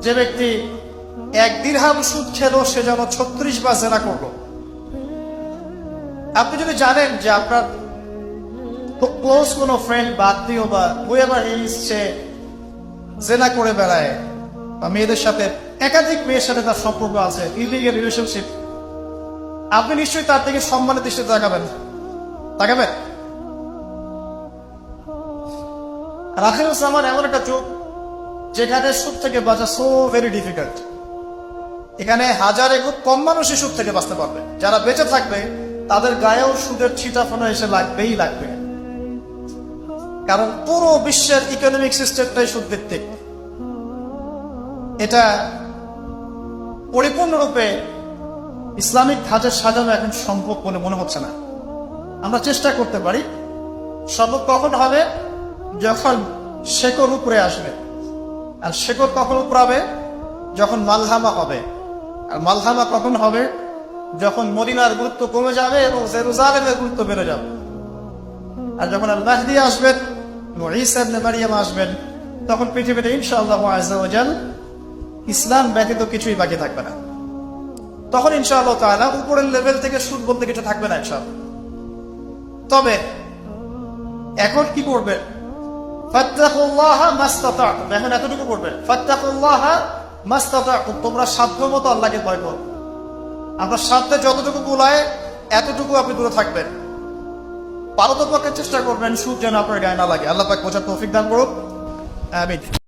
যে ব্যক্তি 1 দিরহাম সুদ খেলো সে যেন 36 বার জেনা করলো। আপনি যদি জানেন যে আপনার খুব ক্লোজ কোনো ফ্রেন্ড বা আত্মীয় বা হুয়েভার হি ইজ সে জেনা করে বেড়ায় বা মেয়েদের সাথে একাধিক মেয়ের সাথে তার সম্পর্ক আছে, ইলিগাল রিলেশনশিপ, আপনি নিশ্চয়ই তার থেকে সম্মানের দৃষ্টিতে তাকাবেন। রাখিউজ্জামান এমন একটা যুগ যেখানে সুদ থেকে বাঁচা সো ভেরি ডিফিকাল্ট। এখানে হাজারে খুব কম মানুষই সুদ থেকে বাঁচতে পারবে। যারা বেঁচে থাকবে তাদের গায়েও সুদের ছিটাফোনা এসে লাগবে, কারণ পুরো বিশ্বের ইকোনমিক সিস্টেমটাই সুদ ভিত্তিক। এটা পরিপূর্ণরূপে ইসলামিক ধাঁচে সাজানো এখন সম্ভব বলে মনে হচ্ছে না। আমরা চেষ্টা করতে পারি। সম্ভব কখন হবে? যখন শেকড় উপরে আসবে। আর শেকড় কখন উপরাবে? যখন মালহামা হবে। আর মালহামা কখন হবে? যখন মদিনার গুরুত্ব কমে যাবে এবং জেরুজালেমের গুরুত্ব বেড়ে যাবে। আর যখন আল মাহদী আসবেন এবং ঈসা ইবনে মারইয়াম আসবেন, তখন পৃথিবীতে ইনশাআল্লাহু আযজা ওয়া জাল ইসলাম ব্যতীত কিছুই বাকি থাকবে না। তখন ইনশাআল্লাহ তাআলা উপরের লেভেল থেকে সুদ বলতে কিছু থাকবে না ইনশাআল্লাহ। তবে এখন কি করবে? ফাত্তাকুল্লাহা মাসতাতা'তুম। এখন এতটুকু করবে, ফাত্তাকুল্লাহা মাসতাতা'তুম, তোমরা সাধ্যমতো আল্লাহকে ভয় করো। আপনার সাধ্যে যতটুকু কুলায় এতটুকু আপনি দূরে থাকবেন। পারতপক্ষে চেষ্টা করবেন সুদ যেন আপনার গায়ে না লাগে। আল্লাহ পাক বোঝার তৌফিক দান করুন। আমিন।